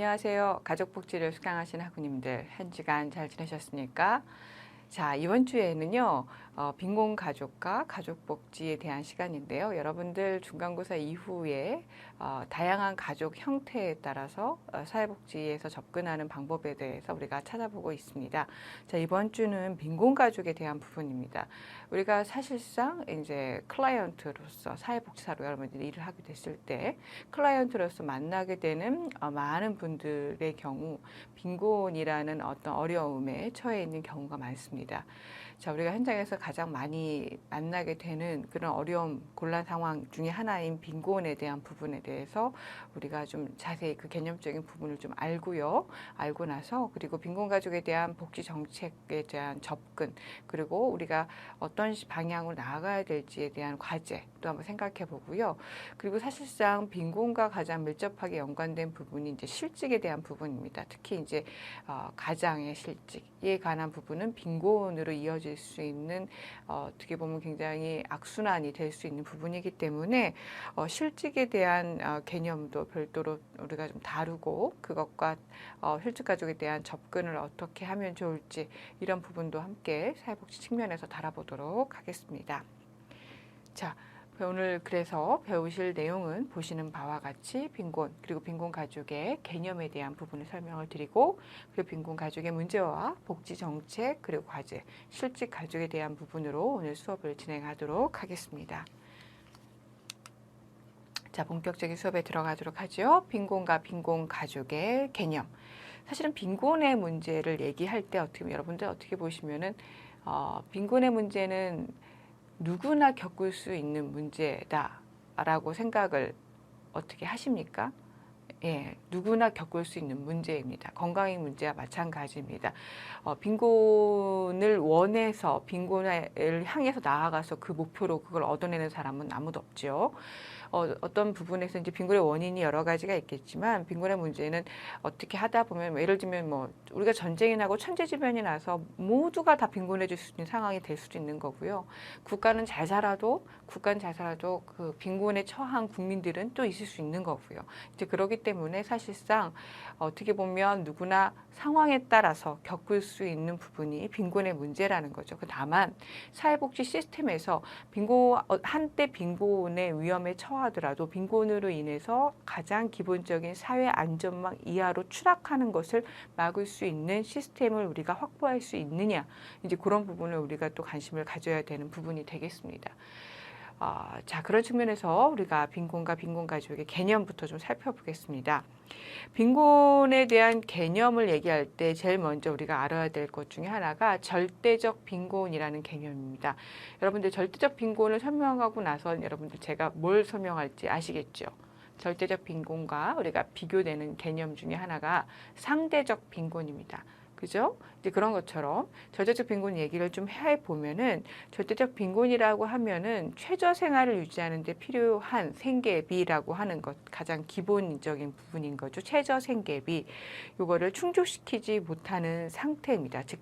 안녕하세요. 가족복지를 수강하신 학우님들, 한 주간 잘 지내셨습니까? 자, 이번 주에는요, 빈곤가족과 가족복지에 대한 시간인데요. 여러분들 중간고사 이후에 다양한 가족 형태에 따라서 사회복지에서 접근하는 방법에 대해서 우리가 찾아보고 있습니다. 자, 이번 주는 빈곤가족에 대한 부분입니다. 우리가 사실상 이제 클라이언트로서 사회복지사로 여러분들이 일을 하게 됐을 때 클라이언트로서 만나게 되는 많은 분들의 경우 빈곤이라는 어떤 어려움에 처해 있는 경우가 많습니다. 자, 우리가 현장에서 가장 많이 만나게 되는 그런 어려움, 곤란 상황 중에 하나인 빈곤에 대한 부분에 대해서 우리가 좀 자세히 그 개념적인 부분을 좀 알고요. 알고 나서 그리고 빈곤가족에 대한 복지 정책에 대한 접근, 그리고 우리가 어떤 방향으로 나아가야 될지에 대한 과제도 한번 생각해 보고요. 그리고 사실상 빈곤과 가장 밀접하게 연관된 부분이 이제 실직에 대한 부분입니다. 특히 이제 가장의 실직에 관한 부분은 빈곤으로 이어질 수 있는 어떻게 보면 굉장히 악순환이 될 수 있는 부분이기 때문에 실직에 대한 개념도 별도로 우리가 좀 다루고 그것과 실직 가족에 대한 접근을 어떻게 하면 좋을지 이런 부분도 함께 사회복지 측면에서 다뤄보도록 하겠습니다. 자, 오늘 그래서 배우실 내용은 보시는 바와 같이 빈곤 그리고 빈곤 가족의 개념에 대한 부분을 설명을 드리고 그리고 빈곤 가족의 문제와 복지 정책 그리고 과제, 실직 가족에 대한 부분으로 오늘 수업을 진행하도록 하겠습니다. 자, 본격적인 수업에 들어가도록 하죠. 빈곤과 빈곤 가족의 개념. 사실은 빈곤의 문제를 얘기할 때 여러분들 어떻게 보시면은 빈곤의 문제는 누구나 겪을 수 있는 문제다라고 생각을 어떻게 하십니까? 예, 누구나 겪을 수 있는 문제입니다. 건강의 문제와 마찬가지입니다. 빈곤을 원해서 빈곤을 향해서 나아가서 그 목표로 그걸 얻어내는 사람은 아무도 없죠. 어떤 부분에서 이제 빈곤의 원인이 여러 가지가 있겠지만 빈곤의 문제는 어떻게 하다 보면 예를 들면 뭐 우리가 전쟁이 나고 천재지변이 나서 모두가 다 빈곤해질 수 있는 상황이 될 수도 있는 거고요. 국가는 잘 살아도 그 빈곤에 처한 국민들은 또 있을 수 있는 거고요. 이제 그렇기 때문에 사실상 어떻게 보면 누구나 상황에 따라서 겪을 수 있는 부분이 빈곤의 문제라는 거죠. 다만 사회복지 시스템에서 한때 빈곤의 위험에 처하더라도 빈곤으로 인해서 가장 기본적인 사회 안전망 이하로 추락하는 것을 막을 수 있는 시스템을 우리가 확보할 수 있느냐, 이제 그런 부분을 우리가 또 관심을 가져야 되는 부분이 되겠습니다. 자, 그런 측면에서 우리가 빈곤과 빈곤가족의 개념부터 좀 살펴보겠습니다. 빈곤에 대한 개념을 얘기할 때 제일 먼저 우리가 알아야 될 것 중에 하나가 절대적 빈곤이라는 개념입니다. 여러분들 절대적 빈곤을 설명하고 나서 여러분들 제가 뭘 설명할지 아시겠죠? 절대적 빈곤과 우리가 비교되는 개념 중에 하나가 상대적 빈곤입니다. 그죠? 이제 그런 것처럼 절대적 빈곤 얘기를 좀 해보면은 절대적 빈곤이라고 하면은 최저 생활을 유지하는 데 필요한 생계비라고 하는 것 가장 기본적인 부분인 거죠. 최저 생계비 요거를 충족시키지 못하는 상태입니다. 즉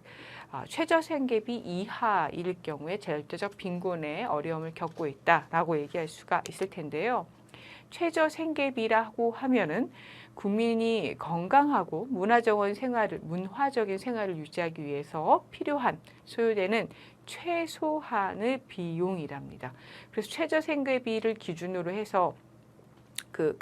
최저 생계비 이하일 경우에 절대적 빈곤의 어려움을 겪고 있다라고 얘기할 수가 있을 텐데요. 최저 생계비라고 하면은 국민이 건강하고 문화적인 생활을 유지하기 위해서 필요한 소요되는 최소한의 비용이랍니다. 그래서 최저 생계비를 기준으로 해서 그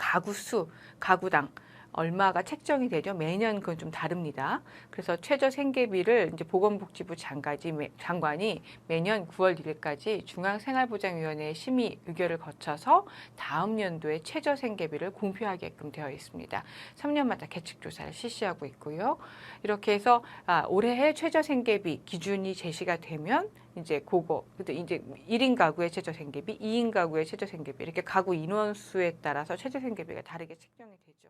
가구당 얼마가 책정이 되죠. 매년 그건 좀 다릅니다. 그래서 최저 생계비를 이제 보건복지부 장관이 매년 9월 1일까지 중앙생활보장위원회의 심의 의결을 거쳐서 다음 연도에 최저 생계비를 공표하게끔 되어 있습니다. 3년마다 계측조사를 실시하고 있고요. 이렇게 해서 올해의 최저 생계비 기준이 제시가 되면 이제 이제 1인 가구의 최저 생계비, 2인 가구의 최저 생계비 이렇게 가구 인원수에 따라서 최저 생계비가 다르게 책정이 되죠.